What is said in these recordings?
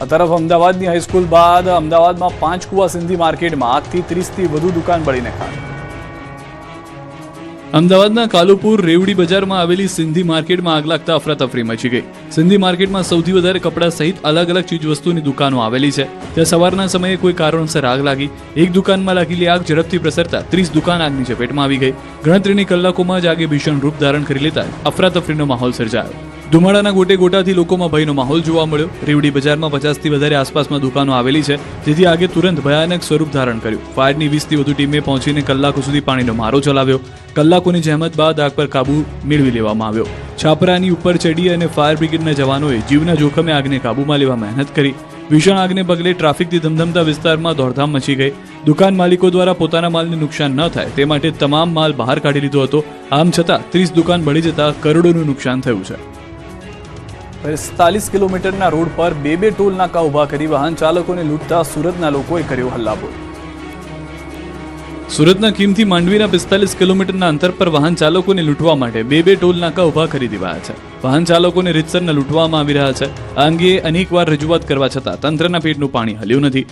આ તરફ અમદાવાદની હાઈસ્કૂલ બાદ અમદાવાદમાં પાંચકુવા સિંધી માર્કેટમાં આગથી 30થી વધુ દુકાન બળીને ખાક. અમદાવાદના કાલુપુર રેવડી બજારમાં આવેલી સિંધી માર્કેટમાં આગ લાગતા અફરાતફરી મચી ગઈ. સિંધી માર્કેટમાં સૌથી વધારે કપડાં સહિત અલગ અલગ ચીજવસ્તુની દુકાનો આવેલી છે. ત્યાં સવારના સમયે કોઈ કારણોસર આગ લાગી. એક દુકાનમાં લાગેલી આગ ઝડપથી પ્રસરતા 30 દુકાન આગની ચપેટમાં આવી ગઈ. ગણતરીની કલાકોમાં જ આગે ભીષણ રૂપ ધારણ કરી લેતા અફરાતફરીનો માહોલ સર્જાયો. ધુમાડાના ગોટે ગોટાથી લોકોમાં ભયનો માહોલ જોવા મળ્યો. રેવડી બજારમાં 50થી વધારે આસપાસમાં દુકાનો આવેલી છે, જેથી આગે તુરંત ભયાનક સ્વરૂપ ધારણ કર્યું. ફાયરની 20થી વધુ ટીમે પહોંચીને કલાકો સુધી પાણીનો મારો ચલાવ્યો. કલાકોની જહેમત બાદ આગ પર કાબુ મેળવી લેવામાં આવ્યો. છાપરાની ઉપર ચડી અને ફાયર બ્રિગેડના જવાનોએ જીવના જોખમે આગને કાબૂમાં લેવા મહેનત કરી. ભીષણ આગને પગલે ટ્રાફિકથી ધમધમતા વિસ્તારમાં દોડધામ મચી ગઈ. દુકાન માલિકો દ્વારા પોતાના માલને નુકસાન ન થાય તે માટે તમામ માલ બહાર કાઢી લીધો હતો. આમ છતાં 30 દુકાન બળી જતા કરોડોનું નુકસાન થયું છે. 45 કિલોમીટરના રોડ પર બે ટોલ નાકા ઉભા કરી વાહન ચાલકોને લૂંટતા સુરતના લોકોએ કર્યો હલ્લાબોલ. સુરતના કીમથી માંડવીના 45 કિલોમીટરના અંતર પર વાહન ચાલકોને લૂંટવા માટે બે ટોલ નાકા ઉભા કરી દેવાયા છે. વાહન ચાલકોને રીતસરના લૂંટવામાં આવી રહ્યા છે. આ અંગે અનેકવાર રજૂઆત કરવા છતાં તંત્રના પેટનું પાણી હલ્યું નથી.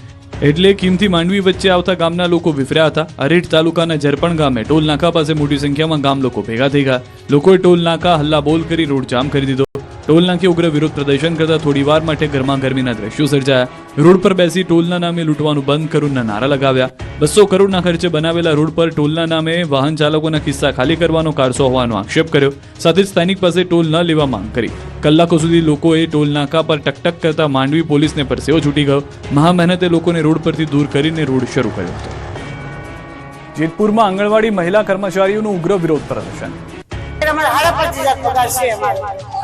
એટલે કીમથી માંડવી વચ્ચે આવતા ગામના લોકો વિફર્યા હતા. અરેઠ તાલુકાના જરપણ ગામે ટોલ નાકા પાસે મોટી સંખ્યામાં ગામ લોકો ભેગા થઈ ગયા. લોકોએ ટોલ નાકા હલ્લાબોલ કરી રોડ જામ કરી દીધો. ટોલ નાકે ઉગ્ર વિરોધ પ્રદર્શન કરતા થોડી વાર માટે ગરમાગરમીના દ્રશ્યો સર્જાયા. રોડ પર બેસી ટોલના નામે લૂંટવાનું બંધ કરુંના નારા લગાવ્યા. 200 કરોડના ખર્ચે બનાવેલા રોડ પર ટોલના નામે વાહન ચાલકોના કિસ્સા ખાલી કરવાનો કારસો હોવાનો આક્ષેપ કર્યો. સાથે જ સ્થાનિક પાસે ટોલ ન લેવા માંગ કરી. કલાકો સુધી લોકોએ ટોલ નાકા પર ટકટક કરતા માંડવી પોલીસને પરસેવો છૂટી ગયો. મહા મહેનતે લોકોને રોડ પરથી દૂર કરીને રોડ શરૂ કર્યો હતો. જેતપુરમાં આંગણવાડી મહિલા કર્મચારીઓનું ઉગ્ર વિરોધ પ્રદર્શન.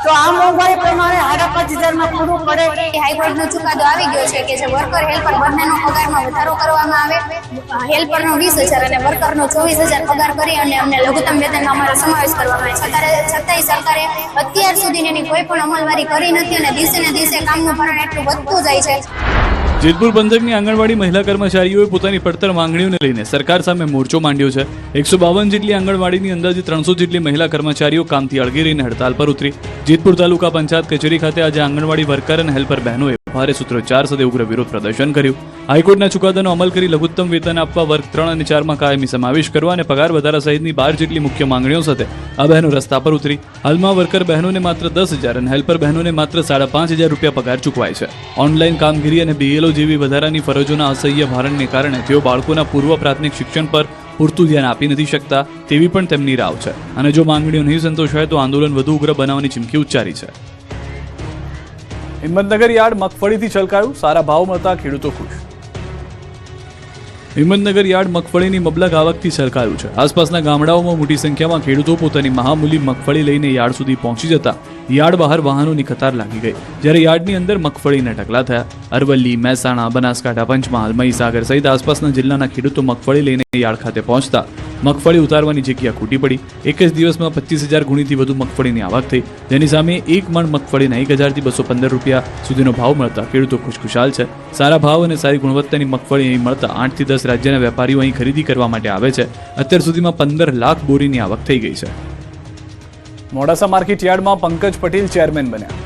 તો આ મોંઘવારી પ્રમાણે 25,000 પૂરું પડે. હાઈકોર્ટનો ચુકાદો આવી ગયો છે કે જે વર્કર હેલ્પર બંનેનો પગારમાં વધારો કરવામાં આવે. હેલ્પરનો 20,000 અને વર્કરનો 24,000 પગાર કરી અને અમને લઘુત્તમ વેતનમાં અમારો સમાવેશ કરવામાં આવે. છતાંય સરકારે અત્યાર સુધી એની કોઈ પણ અમલવારી કરી નથી અને દિવસે ને દિવસે કામનું ભારણ એટલું વધતું જાય છે. જેતપુર પંથકની આંગણવાડી મહિલા કર્મચારીઓએ પોતાની પડતર માંગણીઓને લઈને સરકાર સામે મોરચો માંડ્યો છે. 152 જેટલી આંગણવાડીની અંદાજે 300 જેટલી મહિલા કર્મચારીઓ કામથી અળગી રહીને હડતાલ પર ઉતરી. જેતપુર તાલુકા પંચાયત કચેરી ખાતે આજે આંગણવાડી વર્કર અને હેલ્પર બહેનોએ ભારે સૂત્રોચ્ચાર સાથે ઉગ્ર વિરોધ પ્રદર્શન કર્યું. હાઈકોર્ટના ચુકાદાનો અમલ કરી લઘુત્તમ વેતન આપવા, વર્ગ 3 અને 4માં કાયમી સમાવેશ કરવા અને પગાર વધારા સહિતની 12 જેટલી મુખ્ય માંગણીઓ સાથે આ બહેનો રસ્તા પર ઉતરી. હાલમાં વર્કર બહેનોને માત્ર 10,000 અને હેલ્પર બહેનોને માત્ર 5,500 રૂપિયા પગાર ચૂકવાય છે. ઓનલાઈન કામગીરી અને BLO જેવી વધારાની ફરજોના અસહ્ય ભારણને કારણે તેઓ બાળકોના પૂર્વ પ્રાથમિક શિક્ષણ પર પૂરતું ધ્યાન આપી નથી શકતા તેવી પણ તેમની રાવ છે. અને જો માંગણીઓ નહીં સંતોષાય તો આંદોલન વધુ ઉગ્ર બનાવવાની ચીમકી ઉચ્ચારી છે. હિંમતનગર યાર્ડ મગફળીથી છલકાયું, સારા ભાવ મળતા ખેડૂતો ખુશ. હિંમતનગર યાર્ડ મગફળીની મબલક આવકથી છલકાયું છે. આસપાસના ગામડાઓમાં મોટી સંખ્યામાં ખેડૂતો પોતાની મહામૂલી મગફળી લઈને યાર્ડ સુધી પહોંચી જતા યાર્ડ બહાર વાહનોની કતાર લાગી ગઈ. જ્યારે યાર્ડની અંદર મગફળીના ઢગલા થયા. અરવલ્લી, મહેસાણા, બનાસકાંઠા, પંચમહાલ, મહીસાગર સહિત આસપાસના જિલ્લાના ખેડૂતો મગફળી લઈને યાર્ડ ખાતે પહોંચતા મગફળી ઉતારવાની જગ્યા ખૂટી પડી. એક જ દિવસમાં 25,000 ગુણીથી વધુ મગફળીની આવક થઈ, જેની સામે એક મણ મગફળીના 1,000 થી 215 રૂપિયા સુધીનો ભાવ મળતા ખેડૂતો ખુશખુશાલ છે. સારા ભાવ અને સારી ગુણવત્તાની મગફળી અહીં મળતા 8 થી 10 રાજ્યના વેપારીઓ અહીં ખરીદી કરવા માટે આવે છે. અત્યાર સુધીમાં 15 લાખ બોરીની આવક થઈ ગઈ છે. મોડાસા માર્કેટ યાર્ડમાં પંકજ પટેલ ચેરમેન બન્યા.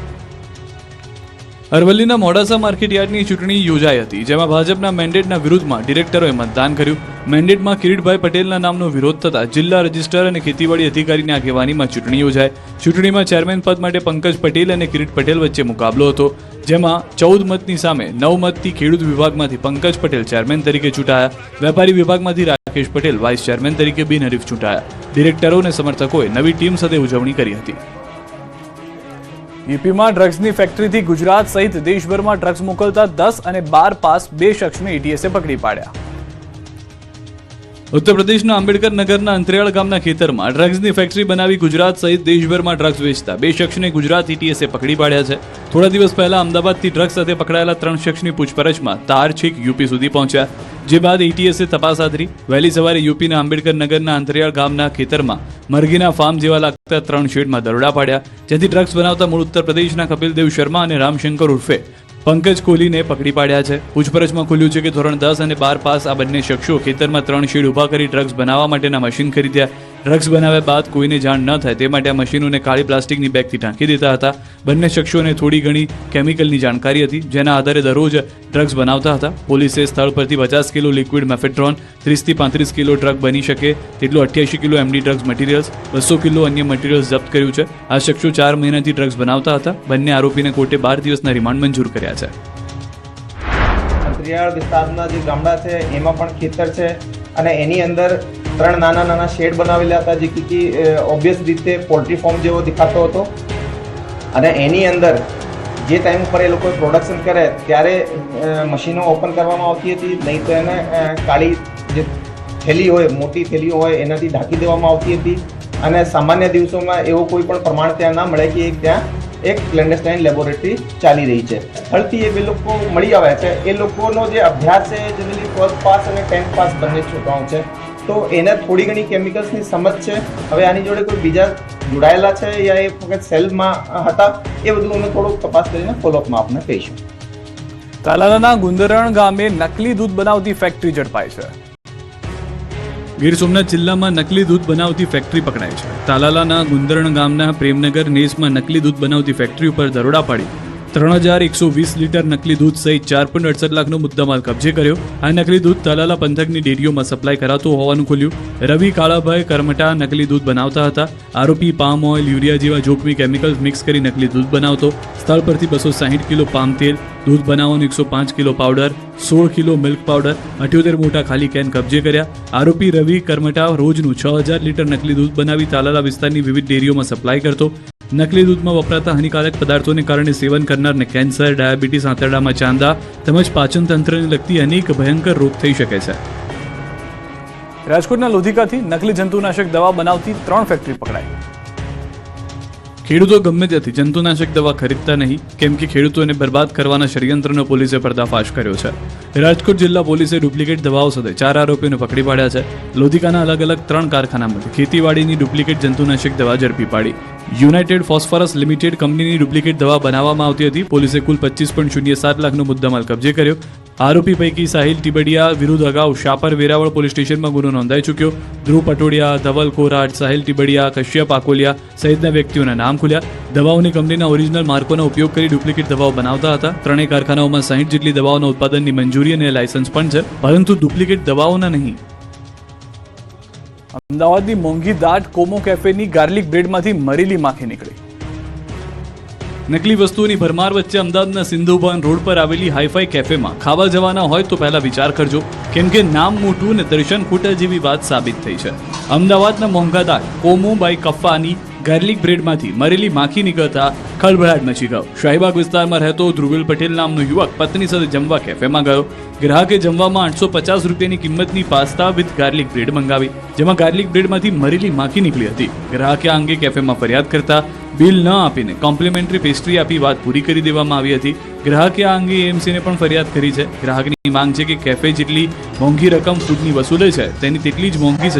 અરવલ્લીના મોડાસા માર્કેટ યાર્ડની ચૂંટણી યોજાઈ હતી, જેમાં ભાજપના મેન્ડેટના વિરુદ્ધમાં ડિરેક્ટરોએ મતદાન કર્યું. મેન્ડેટમાં કિરીટભાઈ પટેલના નામનો વિરોધ થતા જિલ્લા રજિસ્ટ્રાર અને ખેતીવાડી અધિકારીની આગેવાનીમાં ચૂંટણી યોજાઈ. ચૂંટણીમાં ચેરમેન પદ માટે પંકજ પટેલ અને કિરીટ પટેલ વચ્ચે મુકાબલો હતો, જેમાં 14 મતની સામે 9 મતથી ખેડૂત વિભાગમાંથી પંકજ પટેલ ચેરમેન તરીકે ચૂંટાયા. વેપારી વિભાગમાંથી રાકેશ પટેલ વાઇસ ચેરમેન તરીકે બિનહરીફ ચૂંટાયા. ડિરેક્ટરો અને સમર્થકોએ નવી ટીમ સાથે ઉજવણી કરી હતી. યુપીમાં ડ્રગ્સની ફેક્ટરીથી ગુજરાત સહિત દેશભરમાં ડ્રગ્સ મોકલતા 10 અને 12 પાસ 2 શખ્સને એટીએસે પકડી પાડ્યા. ઉત્તર પ્રદેશના આંબેડકર નગરના અંતરિયાળ ગામના ખેતરમાં ડ્રગ્સની ફેક્ટરી બનાવી ગુજરાત સહિત દેશભરમાં ડ્રગ્સ વેચતા 2 શખ્સને ગુજરાત એટીએસે પકડી પાડ્યા છે. થોડા દિવસ પહેલા અમદાવાદથી ડ્રગ્સ સાથે પકડાયેલા 3 શખ્સની પૂછપરછમાં તાર છેક યુપી સુધી પહોંચ્યા. જે બાદ એટીએસે તપાસ હાથ ધરી. વહેલી સવારે યુપીના આંબેડકર નગરના અંતરિયાળ ગામના ખેતરમાં મરઘીના ફાર્મ જેવા લાગતા 3 શેડમાં દરોડા પાડ્યા, જેથી ડ્રગ્સ બનાવતા મૂળ ઉત્તર પ્રદેશના કપિલદેવ શર્મા અને રામશંકર ઉર્ફે પંકજ કોહલીને પકડી પાડ્યા છે. પૂછપરછમાં ખુલ્યું છે કે ધોરણ 10 અને 12 પાસ આ બંને શખ્સો ખેતરમાં 3 શેડ ઉભા કરી ડ્રગ્સ બનાવવા માટેના મશીન ખરીદ્યા. ડ્રગ્સ બનાવ્યા બાદ કોઈને જાણ ન થાય તે માટે આ મશીનોને કાળી પ્લાસ્ટિકની બેગથી ઢાંકી દેતા હતા. બંને શખ્સોને થોડી ઘણી કેમિકલની જાણકારી હતી, જેના આધારે દરરોજ ડ્રગ્સ બનાવતા હતા. પોલીસે સ્થળ પરથી 50 કિલો લિક્વિડ મેફેડ્રોન, 30 થી 35 કિલો ડ્રગ બની શકે તેટલું 88 kilo MD drugs materials, 200 kilo અન્ય મટીરિયલ્સ જપ્ત કર્યું છે. આ શખ્સો 4 મહિનાથી ડ્રગ્સ બનાવતા હતા. બંને આરોપીને કોર્ટે 12 દિવસના રિમાન્ડ મંજૂર કર્યા છે. અંતરિયાળ વિસ્તારના જે ગામડા છે એમાં પણ ખેતર છે અને એની અંદર 3 નાના શેડ બનાવેલા હતા, જે કે ઓબ્વિયસ રીતે પોલ્ટ્રી ફોર્મ જેવો દેખાતો હતો. અને એની અંદર જે ટાઈમ ઉપર એ લોકો પ્રોડક્શન કરે ત્યારે મશીનો ઓપન કરવામાં આવતી હતી, નહીં તો એને કાળી જે થેલી હોય, મોટી થેલીઓ હોય એનાથી ઢાંકી દેવામાં આવતી હતી. અને સામાન્ય દિવસોમાં એવો કોઈ પણ પ્રમાણ ત્યાં ના મળે કે ત્યાં એક ક્લેન્ડેસ્ટાઇન લેબોરેટરી ચાલી રહી છે. સ્થળથી એ બે લોકો મળી આવ્યા છે. એ લોકોનો જે અભ્યાસ છે જનરલી 12th પાસ અને 10th પાસ બંને છોકરાઓ છે, તો એને થોડી ઘણી કેમિકલ્સની સમજ છે. હવે આની જોડે કોઈ બીજા જોડાયેલા છે યા એ ફક્ત સેલમાં હતા, એ બધું અમે થોડુંક તપાસ કરીને ફોલોઅપમાં આપને કહીશું. તાલાલાના ગુંદરણ ગામે નકલી દૂધ બનાવતી ફેક્ટરી ઝડપાઈ છે. ગીર સોમનાથ જિલ્લામાં નકલી દૂધ બનાવતી ફેક્ટરી પકડાઈ છે. તાલાલાના ગુંદરણ ગામના પ્રેમનગર નેસમાં નકલી દૂધ બનાવતી ફેક્ટરી ઉપર દરોડા પાડી 3120 લીટર નકલી દૂધ સહિત 4.68 લાખનો મુદ્દામાલ કબજે કર્યો. આ નકલી દૂધ તાલાલા પંથકની ડેરીઓમાં સપ્લાય કરાતું હોવાનું ખુલ્યું. રવિ કાળાભાઈ કરમટા નકલી દૂધ બનાવતા હતા. આરોપી પામ ઓઇલ, યુરિયા જેવા જોખમી કેમિકલ્સ મિક્સ કરી નકલી દૂધ બનાવતો. સ્થળ પરથી 260 કિલો પામ તેલ, દૂધ બનાવવાનું 105 kilo powder, 16 kilo milk powder, 78 મોટા ખાલી કેન કબજે કર્યા. આરોપી રવિ કરમટા રોજનું 6000 લીટર નકલી દૂધ બનાવી તાલાલા વિસ્તારની વિવિધ ડેરીઓમાં સપ્લાય કરતો. નકલી દૂધમાં વપરાતા હાનિકારક પદાર્થોને કારણે સેવન કરનારને કેન્સર, ડાયાબિટીસ, આંતરડામાં ચાંદા તેમજ પાચન તંત્રને લગતી અનેક ભયંકર રોગ થઈ શકે છે. રાજકોટના લોધિકાથી નકલી જંતુનાશક દવા બનાવતી 3 ફેક્ટરી પકડાઈ. ખેડૂતો ગમે ત્યાંથી જંતુનાશક દવા ખરીદતા નહીં, કેમ કે ખેડૂતોને બરબાદ કરવાના ષડયંત્રનો પોલીસે પર્દાફાશ કર્યો છે. રાજકોટ જિલ્લા પોલીસે ડુપ્લિકેટ દવાઓ સાથે 4 આરોપીઓને પકડી પાડ્યા છે. લોધિકાના અલગ અલગ 3 કારખાનામાંથી ખેતીવાડીની ડુપ્લિકેટ જંતુનાશક દવા ઝડપી પાડી. યુનાઇટેડ ફોસ્ફરસ લિમિટેડ કંપનીની ડુપ્લિકેટ દવા બનાવવામાં આવતી હતી. પોલીસે કુલ 25.07 લાખનો મુદ્દામાલ કબજે કર્યો. આરોપી પૈકી સાહિલ ટિબડિયા વિરુદ્ધ અગાઉ શાપર વેરાવળ પોલીસ સ્ટેશનમાં ગુનો નોંધાઈ ચૂક્યો. ધ્રુવ પટોડિયા, ધવલ કોરાટ, સાહિલ ટિબડિયા, કશ્યપ આકોલિયા સહિતના વ્યક્તિઓના નામ ખુલ્યા. દવાઓની કંપનીના ઓરિજિનલ માર્કોનો ઉપયોગ કરી ડુપ્લિકેટ દવાઓ બનાવતા હતા. 3 કારખાનાઓમાં 60 જેટલી દવાઓના ઉત્પાદનની મંજૂરી અને લાયસન્સ પણ છે, પરંતુ ડુપ્લિકેટ દવાઓના નહીં. અમદાવાદની મોંઘી દાટ કોમો કેફેની ગાર્લિક બ્રેડમાંથી મરેલી માખી નીકળી. નકલી વસ્તુઓની ભરમાર વચ્ચે અમદાવાદના સિંધુભવન રોડ પર આવેલી હાઈફાઈ કેફેમાં ખાવા જવાના હોય તો પહેલા વિચાર કરજો, કેમ કે નામ મોટું ને દર્શન ખોટા જેવી વાત સાબિત થઈ છે. અમદાવાદના મોંઘા દાટ કોમો બાય કફાની ગાર્લિક બ્રેડમાંથી મરેલી માખી નીકળતા ખળભળાટ મચી ગયો. શાહીબાગ વિસ્તારમાં રહેતો ધ્રુવિલ પટેલ નામનો યુવક પત્ની સાથે જમવા કેફેમાં ગયો. ગ્રાહકે જમવામાં 850 રૂપિયાની કિંમતની પાસ્તા વિથ ગાર્લિક બ્રેડ મંગાવી, જેમાં ગાર્લિક બ્રેડમાંથી મરેલી માખી નીકળી હતી. ગ્રાહકે આ અંગે કેફેમાં ફરિયાદ કરતા બિલ ન આપીને કોમ્પ્લિમેન્ટરી પેસ્ટ્રી આપી વાત પૂરી કરી દેવામાં આવી હતી. ગ્રાહકે આ અંગે એએમસીને પણ ફરિયાદ કરી છે. ગ્રાહકની માંગ છે કે કેફે જેટલી મોંઘી રકમ ફૂડની વસૂલે છે તેની તેટલી જ મોંઘી